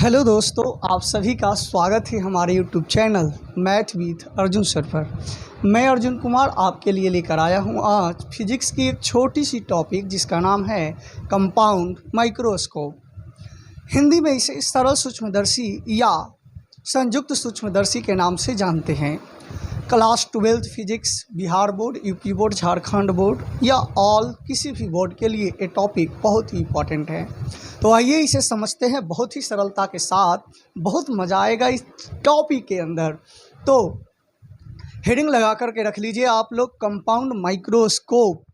Hello दोस्तों, आप सभी का स्वागत है हमारे YouTube channel math with Arjun sir पर। मैं अर्जुन कुमार आपके लिए लेकर आया हूं आज फिजिक्स की एक छोटी सी टॉपिक जिसका नाम है कंपाउंड माइक्रोस्कोप। हिंदी में इसे सरल सूक्ष्मदर्शी या संयुक्त सूक्ष्मदर्शी के नाम से जानते हैं। Class 12 physics Bihar board, UP board, Jharkhand board या ऑल किसी भी बोर्ड के लिए ये टॉपिक बहुत ही इम्पॉर्टेंट है। तो आइए इसे समझते हैं बहुत ही सरलता के साथ। बहुत मज़ा आएगा इस टॉपिक के अंदर। तो हेडिंग लगा करके रख लीजिए आप लोग, कंपाउंड माइक्रोस्कोप,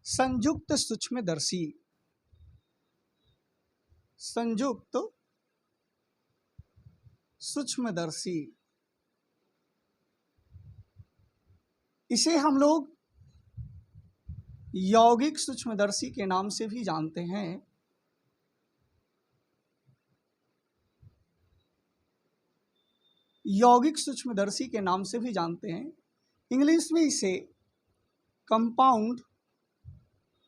संयुक्त सूक्ष्मदर्शी। संयुक्त सूक्ष्मदर्शी इसे हम लोग यौगिक सूक्ष्मदर्शी के नाम से भी जानते हैं। यौगिक सूक्ष्मदर्शी के नाम से भी जानते हैं। इंग्लिश में इसे कंपाउंड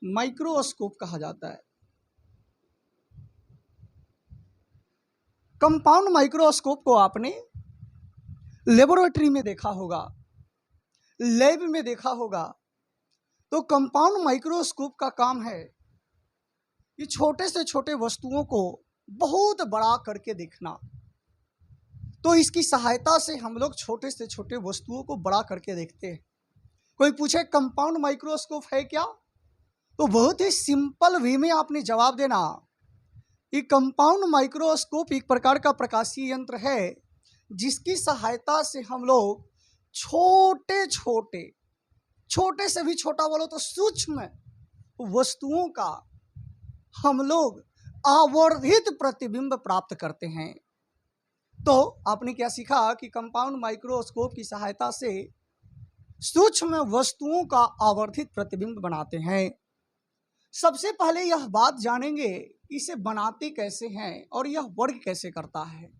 माइक्रोस्कोप कहा जाता है। कंपाउंड माइक्रोस्कोप को आपने लेबोरेटरी में देखा होगा, लैब में देखा होगा। तो कंपाउंड माइक्रोस्कोप का काम है कि छोटे से छोटे वस्तुओं को बहुत बड़ा करके देखना। तो इसकी सहायता से हम लोग छोटे से छोटे वस्तुओं को बड़ा करके देखते हैं। कोई पूछे कंपाउंड माइक्रोस्कोप है क्या, तो बहुत ही सिंपल वे में आपने जवाब देना कि कंपाउंड माइक्रोस्कोप एक प्रकार का प्रकाशीय यंत्र है जिसकी सहायता से हम लोग छोटे से भी छोटा बोलो तो सूक्ष्म वस्तुओं का हम लोग आवर्धित प्रतिबिंब प्राप्त करते हैं। तो आपने क्या सीखा कि कंपाउंड माइक्रोस्कोप की सहायता से सूक्ष्म वस्तुओं का आवर्धित प्रतिबिंब बनाते हैं। सबसे पहले यह बात जानेंगे इसे बनाते कैसे हैं और यह वर्क कैसे करता है।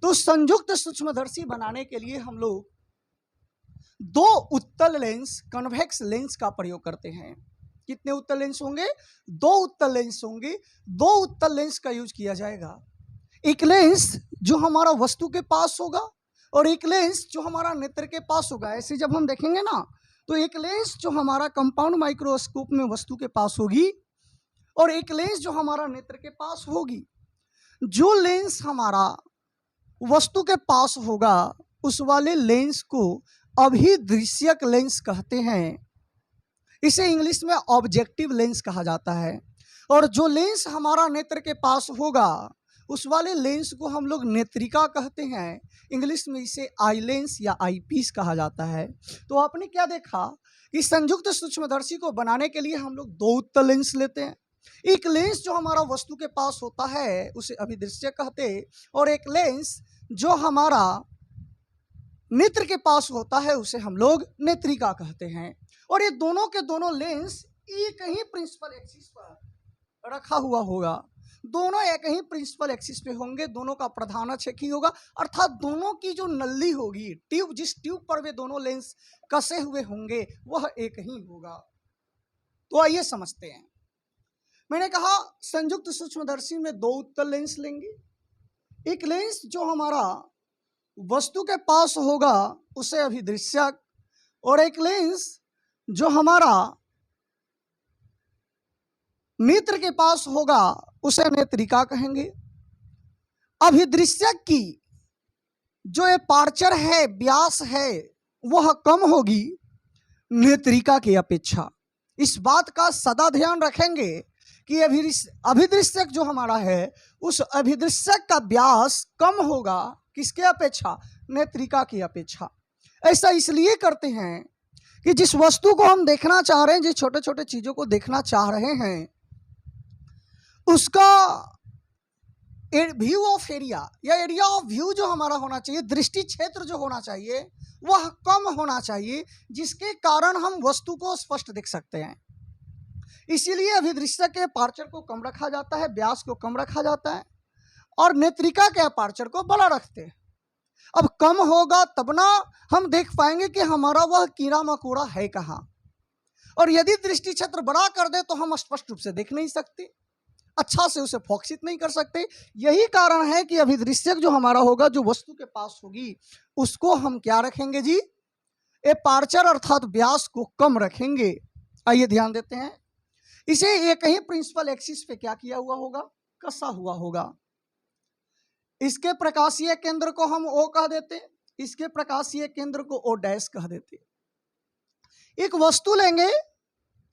तो संयुक्त सूक्ष्मदर्शी बनाने के लिए हम लोग दो उत्तल लेंस, कन्वेक्स लेंस का प्रयोग करते हैं। कितने उत्तल लेंस होंगे? दो उत्तल लेंस होंगे। दो उत्तल लेंस का यूज किया जाएगा। एक लेंस जो हमारा वस्तु के पास होगा और एक लेंस जो हमारा नेत्र के पास होगा। ऐसे जब हम देखेंगे ना, तो एक लेंस जो हमारा कंपाउंड माइक्रोस्कोप में वस्तु के पास होगी और एक लेंस जो हमारा नेत्र के पास होगी। जो लेंस हमारा वस्तु के पास होगा उस वाले लेंस को अभिदृश्यक लेंस कहते हैं। इसे इंग्लिश में ऑब्जेक्टिव लेंस कहा जाता है। और जो लेंस हमारा नेत्र के पास होगा उस वाले लेंस को हम लोग नेत्रिका कहते हैं। इंग्लिश में इसे आई लेंस या आई पीस कहा जाता है। तो आपने क्या देखा कि संयुक्त सूक्ष्मदर्शी को बनाने के लिए हम लोग दो उत्तल लेंस लेते हैं। एक लेंस जो हमारा वस्तु के पास होता है उसे अभिदृश्य कहते हैं और एक लेंस जो हमारा नेत्र के पास होता है उसे हम लोग नेत्रिका कहते हैं। और ये दोनों के दोनों लेंस एक ही प्रिंसिपल एक्सिस पर रखा हुआ होगा। दोनों एक ही प्रिंसिपल एक्सिस पे होंगे। दोनों का प्रधान अक्ष एक ही होगा, अर्थात दोनों की जो नल्ली होगी, ट्यूब, जिस ट्यूब पर वे दोनों लेंस कसे हुए होंगे वह एक ही होगा। तो आइए समझते हैं। मैंने कहा संयुक्त सूक्ष्मदर्शी में दो उत्तल लेंस लेंगे। एक लेंस जो हमारा वस्तु के पास होगा उसे अभिदृश्यक और एक लेंस जो हमारा नेत्र के पास होगा उसे नेत्रिका कहेंगे। अभिदृश्यक की जो एपर्चर है, व्यास है, वह कम होगी नेत्रिका की अपेक्षा। इस बात का सदा ध्यान रखेंगे कि अभिदृश्यक जो हमारा है उस अभिदृश्यक का व्यास कम होगा किसके अपेक्षा? नेत्रिका की अपेक्षा। ऐसा इसलिए करते हैं कि जिस वस्तु को हम देखना चाह रहे हैं, जिस छोटे छोटे चीजों को देखना चाह रहे हैं, उसका व्यू ऑफ एरिया या एरिया ऑफ व्यू जो हमारा होना चाहिए, दृष्टि क्षेत्र जो होना चाहिए, वह कम होना चाहिए, जिसके कारण हम वस्तु को स्पष्ट देख सकते हैं। इसीलिए अभिदृश्य के अपर्चर को कम रखा जाता है, व्यास को कम रखा जाता है और नेत्रिका के अपर्चर को बड़ा रखते हैं। अब कम होगा तब ना हम देख पाएंगे कि हमारा वह कीड़ा मकोड़ा है कहाँ। और यदि दृष्टि क्षेत्र बड़ा कर दे तो हम स्पष्ट रूप से देख नहीं सकते। अच्छा से उसे फोकसित नहीं कर सकते। यही कारण है कि अभिदृश्यक जो हमारा होगा, जो वस्तु के पास होगी, उसको हम क्या रखेंगे जी, एपार्चर अर्थात व्यास को कम रखेंगे। आइए ध्यान देते हैं, इसे एक ही प्रिंसिपल एक्सिस पे क्या किया हुआ होगा, कसा हुआ होगा। इसके प्रकाशीय केंद्र को हम O कह देते, इसके प्रकाशीय केंद्र को O डैश कह देते। एक वस्तु लेंगे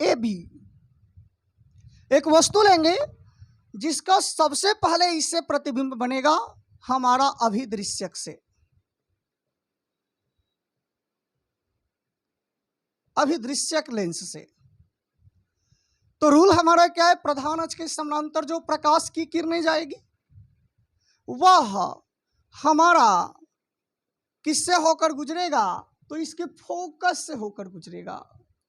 ए बी, एक वस्तु लेंगे जिसका सबसे पहले इससे प्रतिबिंब बनेगा हमारा अभिदृश्यक से, अभिदृश्यक लेंस से। तो रूल हमारा क्या है, प्रधान अक्ष के समानांतर जो प्रकाश की किरणें जाएगी वह हमारा किससे होकर गुजरेगा, तो इसके फोकस से होकर गुजरेगा।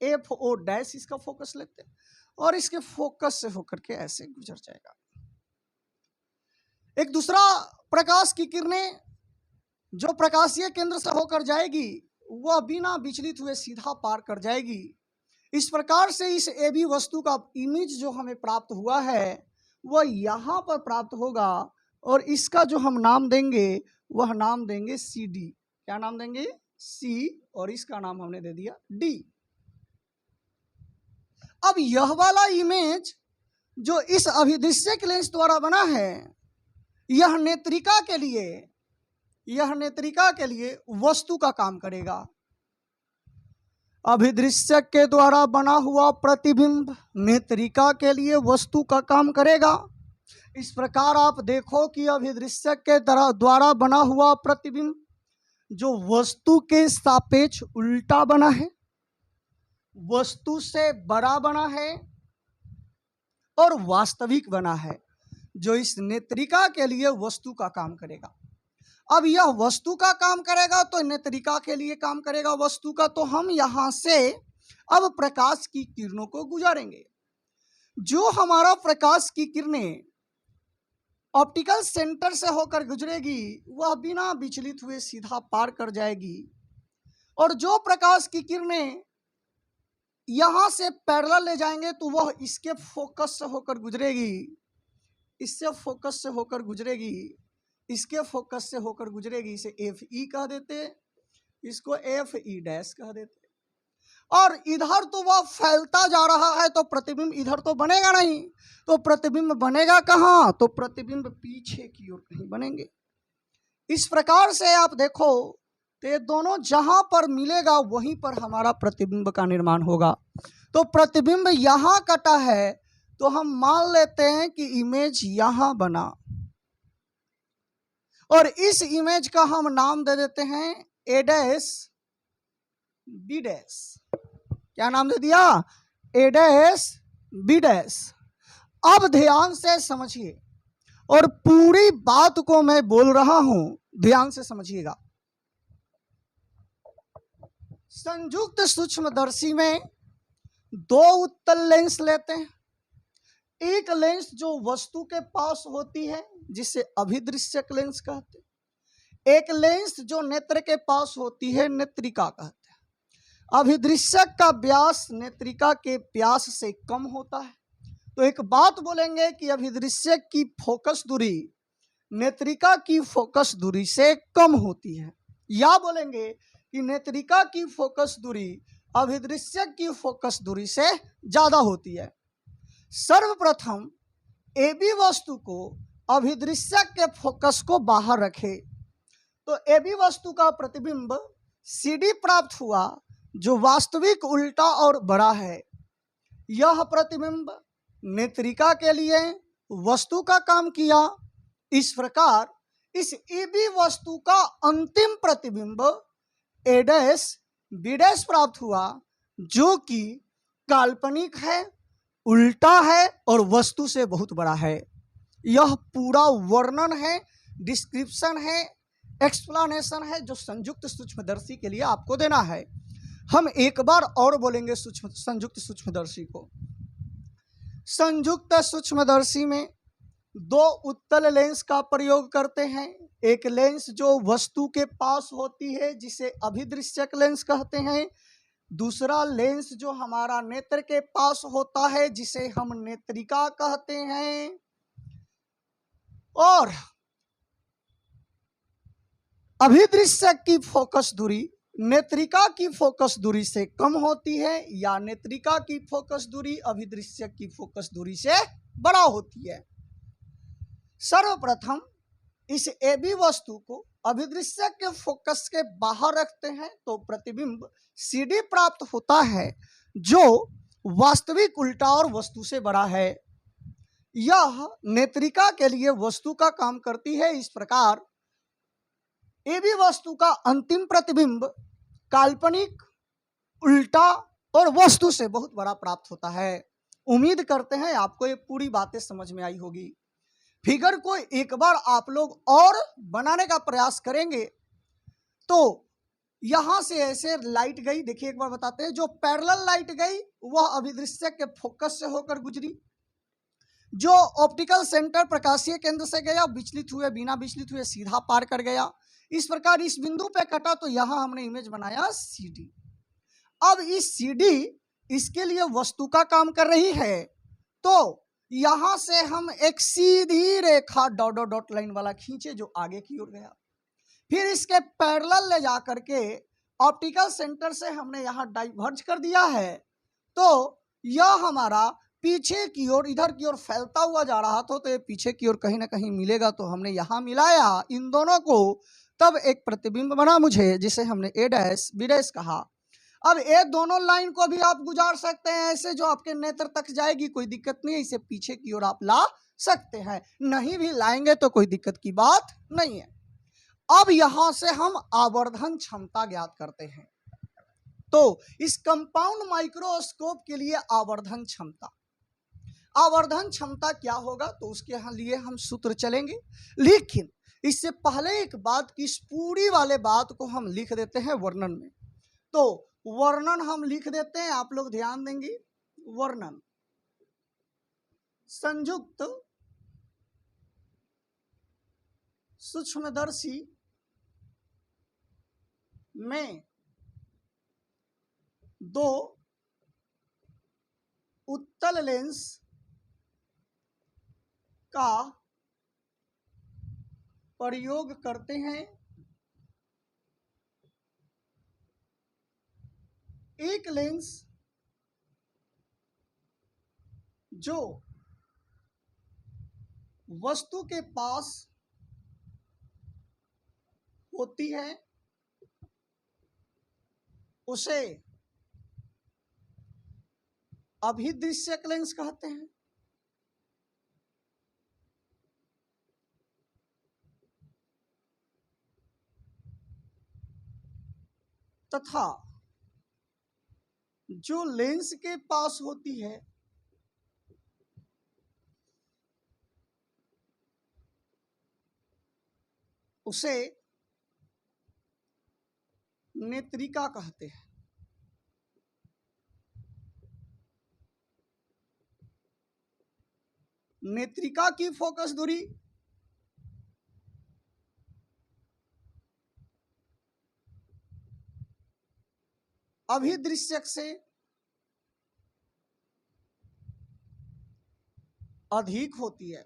एफ ओ डैश इसका फोकस लेते हैं और इसके फोकस से होकर के ऐसे गुजर जाएगा। एक दूसरा प्रकाश की किरणें जो प्रकाशीय केंद्र से होकर जाएगी वह बिना विचलित हुए सीधा पार कर जाएगी। इस प्रकार से इस ए बी वस्तु का इमेज जो हमें प्राप्त हुआ है वह यहाँ पर प्राप्त होगा और इसका जो हम नाम देंगे वह नाम देंगे सी डी। क्या नाम देंगे, सी, और इसका नाम हमने दे दिया डी। अब यह वाला इमेज जो इस अभिदृश्यक लेंस द्वारा बना है, यह नेत्रिका के लिए, यह नेत्रिका के लिए वस्तु का काम करेगा। अभिदृश्यक के द्वारा बना हुआ प्रतिबिंब नेत्रिका के लिए वस्तु का काम करेगा। इस प्रकार आप देखो कि अभिदृश्यक के द्वारा बना हुआ प्रतिबिंब जो वस्तु के सापेक्ष उल्टा बना है, वस्तु से बड़ा बना है और वास्तविक बना है, जो इस नेत्रिका के लिए वस्तु का काम करेगा। अब यह वस्तु का काम करेगा तो नेत्रिका के लिए काम करेगा वस्तु का। तो हम यहाँ से अब प्रकाश की किरणों को गुजारेंगे। जो हमारा प्रकाश की किरणें ऑप्टिकल सेंटर से होकर गुजरेगी वह बिना विचलित हुए सीधा पार कर जाएगी, और जो प्रकाश की किरणें यहाँ से पैरेलल ले जाएंगे तो वह इसके फोकस से होकर गुजरेगी, इससे फोकस से होकर गुजरेगी, इसके फोकस से होकर गुजरेगी। इसे एफ ई कह देते, इसको एफ ई डैश कह देते। और इधर तो वह फैलता जा रहा है तो प्रतिबिंब इधर तो बनेगा नहीं, तो प्रतिबिंब बनेगा कहाँ, तो प्रतिबिंब पीछे की ओर कहीं बनेंगे। इस प्रकार से आप देखो तो ये दोनों जहां पर मिलेगा वहीं पर हमारा प्रतिबिंब का निर्माण होगा। तो प्रतिबिंब यहाँ कटा है तो हम मान लेते हैं कि इमेज यहाँ बना, और इस इमेज का हम नाम दे देते हैं ए डैश बी डैश। क्या नाम दे दिया, ए डैश बी डैश। अब ध्यान से समझिए और पूरी बात को मैं बोल रहा हूं, ध्यान से समझिएगा। संयुक्त सूक्ष्मदर्शी में दो उत्तल लेंस लेते हैं। एक लेंस जो वस्तु के पास होती है जिसे अभिदृश्यक लेंस कहते हैं, एक लेंस जो नेत्र के पास होती है नेत्रिका कहते हैं। अभिदृश्यक का व्यास नेत्रिका के व्यास से कम होता है। तो एक बात बोलेंगे कि अभिदृश्यक की फोकस दूरी नेत्रिका की फोकस दूरी से कम होती है, या बोलेंगे कि नेत्रिका की फोकस दूरी अभिदृश्यक की फोकस दूरी से ज्यादा होती है। सर्वप्रथम ए बी वस्तु को अभिदृश्यक के फोकस को बाहर रखे तो ए बी वस्तु का प्रतिबिंब सी डी प्राप्त हुआ जो वास्तविक उल्टा और बड़ा है। यह प्रतिबिंब नेत्रिका के लिए वस्तु का काम किया। इस प्रकार इस ए बी वस्तु का अंतिम प्रतिबिंब ए डैश बी डैश प्राप्त हुआ जो कि काल्पनिक है, उल्टा है और वस्तु से बहुत बड़ा है। यह पूरा वर्णन है, डिस्क्रिप्शन है, एक्सप्लेनेशन है जो संयुक्त सूक्ष्मदर्शी के लिए आपको देना है। हम एक बार और बोलेंगे संयुक्त सूक्ष्मदर्शी को। संयुक्त सूक्ष्मदर्शी में दो उत्तल लेंस का प्रयोग करते हैं। एक लेंस जो वस्तु के पास होती है जिसे अभिदृश्यक लेंस कहते हैं, दूसरा लेंस जो हमारा नेत्र के पास होता है जिसे हम नेत्रिका कहते हैं। और अभिदृश्य की फोकस दूरी नेत्रिका की फोकस दूरी से कम होती है या नेत्रिका की फोकस दूरी अभिदृश्य की फोकस दूरी से बड़ा होती है। सर्वप्रथम इस AB वस्तु को अभिदृश्य के फोकस के बाहर रखते हैं तो प्रतिबिंब CD प्राप्त होता है जो वास्तविक उल्टा और वस्तु से बड़ा है। यह नेत्रिका के लिए वस्तु का काम करती है। इस प्रकार AB वस्तु का अंतिम प्रतिबिंब काल्पनिक उल्टा और वस्तु से बहुत बड़ा प्राप्त होता है। उम्मीद करते हैं आपको ये पूरी बातें समझ में आई होगी। फिगर को एक बार आप लोग और बनाने का प्रयास करेंगे तो यहां से ऐसे लाइट गई, देखिए एक बार बताते हैं, जो पैरेलल लाइट गई वह अभिदृश्य के फोकस से होकर गुजरी, जो ऑप्टिकल सेंटर प्रकाशीय केंद्र से गया विचलित हुए बिना विचलित हुए सीधा पार कर गया। इस प्रकार इस बिंदु पे कटा तो यहां हमने इमेज बनाया CD। अब इस CD इसके लिए वस्तु का काम कर रही है तो यहां से हम एक सीधी रेखा डॉट डॉट डॉट लाइन वाला खींचे जो आगे की ओर गया, फिर इसके पैरेलल ले जाकर के ऑप्टिकल सेंटर से हमने यहां डाइवर्ज कर दिया है तो यह हमारा पीछे की ओर इधर की ओर फैलता हुआ जा रहा था तो ये पीछे की ओर कहीं ना कहीं मिलेगा तो हमने यहां मिलाया इन दोनों को, तब एक प्रतिबिंब बना मुझे जिसे हमने A डैश B डैश कहा। अब ये दोनों लाइन को भी आप गुजार सकते हैं ऐसे जो आपके नेत्र तक जाएगी, कोई दिक्कत नहीं है, इसे पीछे की ओर आप ला सकते हैं, नहीं भी लाएंगे तो कोई दिक्कत की बात नहीं है। अब यहां से हम आवर्धन क्षमता ज्ञात करते हैं तो इस कंपाउंड माइक्रोस्कोप के लिए आवर्धन क्षमता क्या होगा तो उसके लिए हम सूत्र चलेंगे, लेकिन इससे पहले एक बात की इस पूरी वाले बात को हम लिख देते हैं वर्णन में। तो वर्णन हम लिख देते हैं, आप लोग ध्यान देंगे। वर्णन संयुक्त सूक्ष्मदर्शी में दो उत्तल लेंस का प्रयोग करते हैं। एक लेंस जो वस्तु के पास होती है उसे अभिदृश्यक लेंस कहते हैं तथा जो लेंस के पास होती है उसे नेत्रिका कहते हैं। नेत्रिका की फोकस दूरी अभिदृश्यक से अधिक होती है।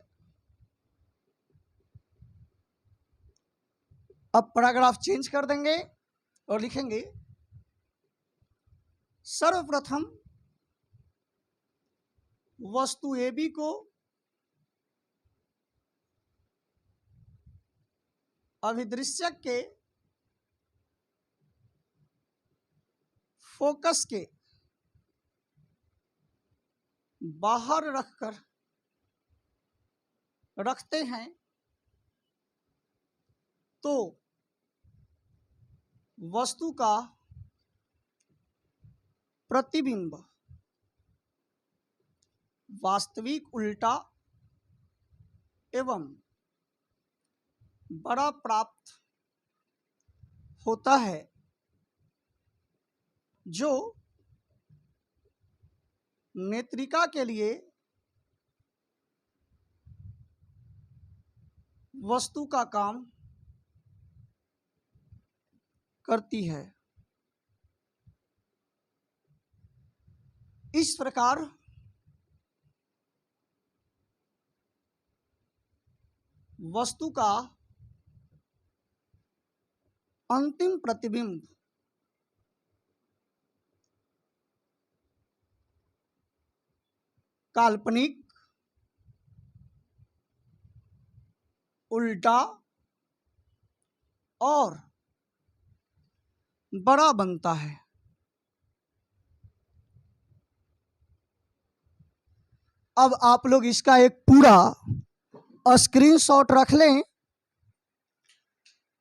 अब पैराग्राफ चेंज कर देंगे और लिखेंगे सर्वप्रथम वस्तु AB को अभिदृश्यक के फोकस के बाहर रखते हैं तो वस्तु का प्रतिबिंब वास्तविक उल्टा एवं बड़ा प्राप्त होता है जो नेत्रिका के लिए वस्तु का काम करती है। इस प्रकार वस्तु का अंतिम प्रतिबिंब काल्पनिक, उल्टा और बड़ा बनता है। अब आप लोग इसका एक पूरा स्क्रीनशॉट रख लें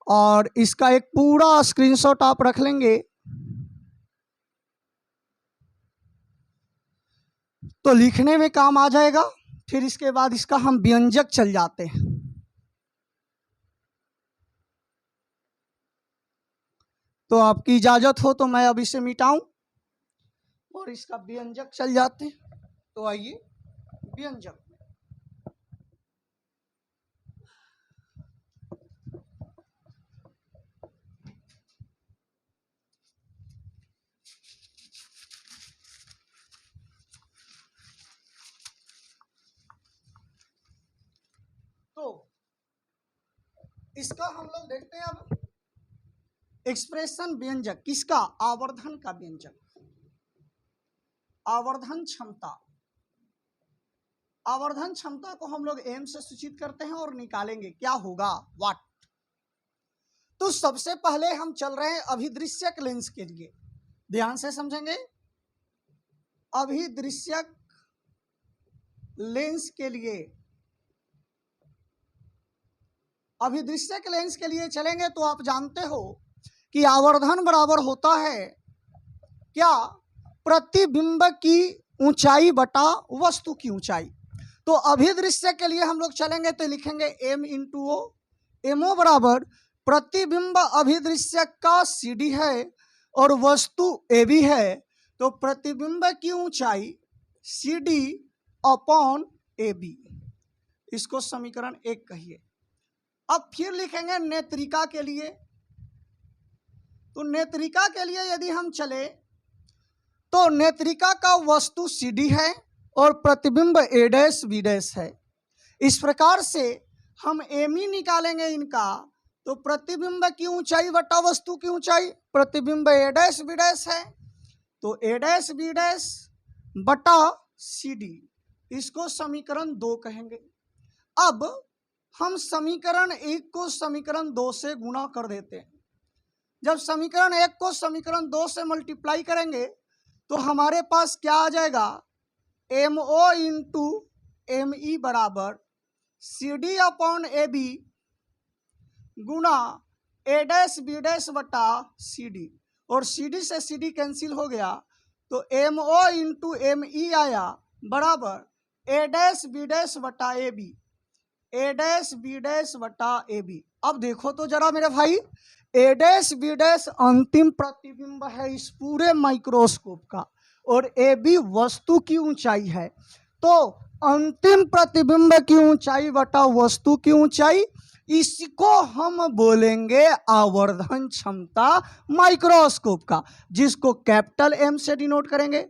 और इसका एक पूरा स्क्रीनशॉट आप रख लेंगे तो लिखने में काम आ जाएगा। फिर इसके बाद इसका हम व्यंजक चल जाते हैं। तो आपकी इजाजत हो तो मैं अब इसे मिटाऊं और इसका व्यंजक चल जाते हैं। तो आइए व्यंजक। तो इसका हम लोग देखते हैं अब एक्सप्रेशन व्यंजक किसका, आवर्धन का व्यंजक, आवर्धन क्षमता। आवर्धन क्षमता को हम लोग एम से सूचित करते हैं और निकालेंगे क्या होगा, वाट। तो सबसे पहले हम चल रहे हैं अभिदृश्यक लेंस के लिए, ध्यान से समझेंगे। अभिदृश्यक लेंस के लिए, अभिदृश्यक लेंस के लिए चलेंगे तो आप जानते हो कि आवर्धन बराबर होता है क्या, प्रतिबिंब की ऊंचाई बटा वस्तु की ऊंचाई। तो अभिदृश्य के लिए हम लोग चलेंगे तो लिखेंगे m इंटू ओ। एमओ बराबर प्रतिबिंब अभिदृश्य का CD है और वस्तु AB है, तो प्रतिबिंब की ऊंचाई CD अपॉन AB, इसको समीकरण 1 कहिए। अब फिर लिखेंगे नेत्रिका के लिए। तो नेत्रिका के लिए यदि हम चले तो नेत्रिका का वस्तु CD है और प्रतिबिंब A डैश B डैश है। इस प्रकार से हम एमी निकालेंगे इनका, तो प्रतिबिंब की ऊंचाई बटा वस्तु की ऊंचाई, प्रतिबिंब A डैश B डैश है तो A डैश B डैश बटा CD, इसको समीकरण 2 कहेंगे। अब हम समीकरण 1 को समीकरण 2 से गुणा कर देते हैं। जब समीकरण 1 को समीकरण 2 से मल्टीप्लाई करेंगे तो हमारे पास क्या आ जाएगा, MO इंटू ME बराबर CD upon AB Guna A dash B dash बटा CD, और CD से CD कैंसिल हो गया तो MO इंटू ME आया बराबर A डैश B डैश बटा AB, A dash B dash बटा AB। अब देखो तो जरा मेरे भाई, A डैश B डैश अंतिम प्रतिबिंब है इस पूरे माइक्रोस्कोप का और AB वस्तु की ऊंचाई है, तो अंतिम प्रतिबिंब की ऊंचाई बटा वस्तु की ऊंचाई, इसको हम बोलेंगे आवर्धन क्षमता माइक्रोस्कोप का, जिसको कैपिटल M से डिनोट करेंगे।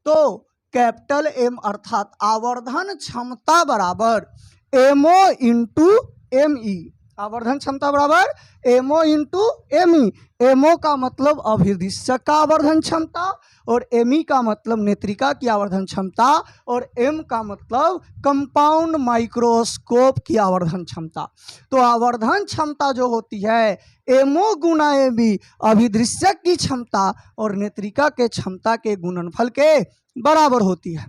तो कैपिटल M अर्थात आवर्धन क्षमता बराबर MO इंटू ME, आवर्धन क्षमता बराबर MO इंटू ME। MO का मतलब अभिदृश्यक का आवर्धन क्षमता और ME का मतलब नेत्रिका की आवर्धन क्षमता और M का मतलब कंपाउंड माइक्रोस्कोप की आवर्धन क्षमता। तो आवर्धन क्षमता जो होती है MO गुना ME अभिदृश्यक की क्षमता और नेत्रिका के क्षमता के गुणनफल के बराबर होती है।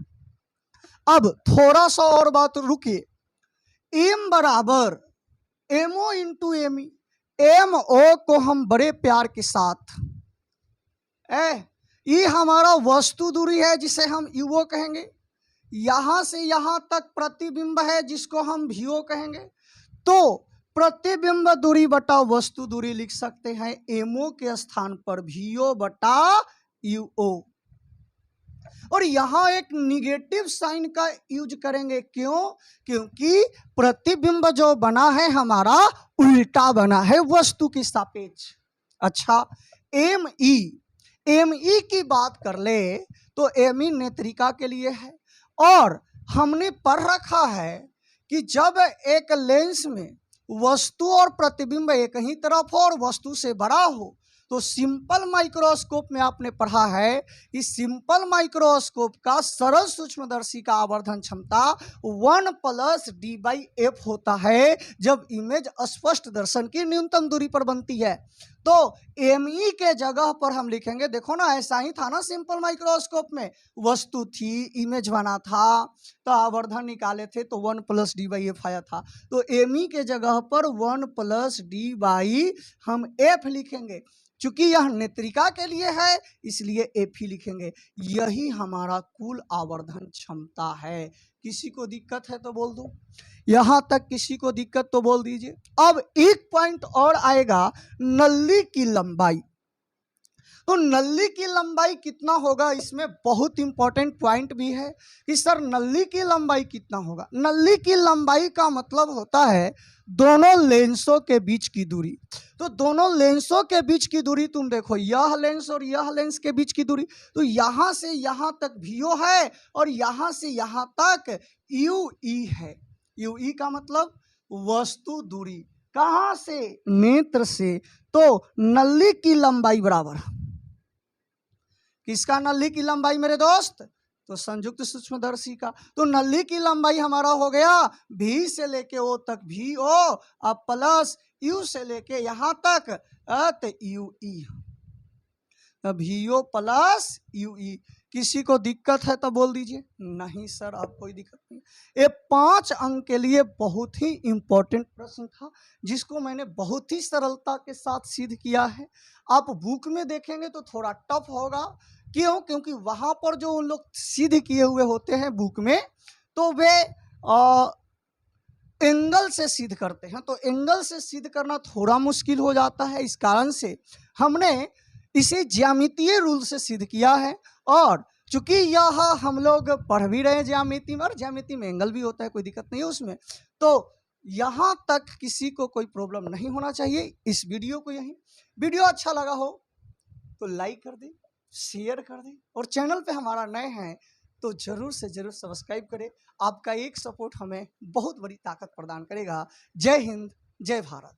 अब थोड़ा सा और बात रुकिए, M बराबर MO इंटू ME, MO को हम बड़े प्यार के साथ ये हमारा वस्तु दूरी है जिसे हम UO कहेंगे, यहां से यहां तक प्रतिबिंब है जिसको हम VO कहेंगे। तो प्रतिबिंब दूरी बटा वस्तु दूरी लिख सकते हैं MO के स्थान पर VO बटा UO, और यहाँ एक निगेटिव साइन का यूज करेंगे। क्यों? क्योंकि प्रतिबिंब जो बना है हमारा उल्टा बना है वस्तु की सापेक्ष। अच्छा, ME की बात कर ले तो ME नेत्रिका के लिए है, और हमने पढ़ रखा है कि जब एक लेंस में वस्तु और प्रतिबिंब एक ही तरफ हो और वस्तु से बड़ा हो। तो सिंपल माइक्रोस्कोप में आपने पढ़ा है कि सिंपल माइक्रोस्कोप का सरल सूक्ष्मदर्शी का आवर्धन क्षमता 1+d/f होता है जब इमेज स्पष्ट दर्शन की न्यूनतम दूरी पर बनती है। तो एमई के जगह पर हम लिखेंगे, देखो ना ऐसा ही था ना सिंपल माइक्रोस्कोप में, वस्तु थी, इमेज बना था, तो आवर्धन निकाले थे तो 1+d/f आया था। तो एमई के जगह पर 1+d/ हम f लिखेंगे। चूंकि यह नेत्रिका के लिए है इसलिए एफ ही लिखेंगे। यही हमारा कुल आवर्धन क्षमता है। किसी को दिक्कत है तो बोल दो, यहां तक किसी को दिक्कत तो बोल दीजिए। अब एक पॉइंट और आएगा, नली की लंबाई। तो नली की लंबाई कितना होगा, इसमें बहुत इंपॉर्टेंट पॉइंट भी है कि सर नली की लंबाई कितना होगा। नली की लंबाई का मतलब होता है दोनों लेंसों के बीच की दूरी। तो दोनों लेंसों के बीच की दूरी तुम देखो, यह लेंस और यह लेंस के बीच की दूरी, तो यहां से यहां तक VO है और यहां से यहां तक UE है। UE का मतलब वस्तु दूरी, कहां से, नेत्र से। तो नली की लंबाई बराबर, किसका नली की लंबाई मेरे दोस्त, तो संयुक्त सूक्ष्मदर्शी का। तो नली की लंबाई हमारा हो गया V से लेके O तक VO अब प्लस U से लेके यहां तक UE, VO प्लस UE। किसी को दिक्कत है तो बोल दीजिए। नहीं सर आप कोई दिक्कत नहीं। ये 5 अंक के लिए बहुत ही इंपॉर्टेंट प्रश्न था जिसको मैंने बहुत ही सरलता के साथ सिद्ध किया है। आप बुक में देखेंगे तो थोड़ा टफ होगा, क्यों, क्योंकि वहां पर जो उन लोग सिद्ध किए हुए होते हैं बुक में, तो वे एंगल से सिद्ध करते हैं। तो एंगल से सिद्ध करना थोड़ा मुश्किल हो जाता है, इस कारण से हमने इसे ज्यामितीय रूल से सिद्ध किया है। और चूंकि यह हम लोग पढ़ भी रहे हैं ज्यामिति में, और ज्यामिति में एंगल भी होता है, कोई दिक्कत नहीं है उसमें। तो यहाँ तक किसी को कोई प्रॉब्लम नहीं होना चाहिए। इस वीडियो को यही, वीडियो अच्छा लगा हो तो लाइक कर दे, शेयर कर दे, और चैनल पे हमारा नए हैं तो जरूर से जरूर सब्सक्राइब करें। आपका एक सपोर्ट हमें बहुत बड़ी ताकत प्रदान करेगा। जय हिंद, जय भारत।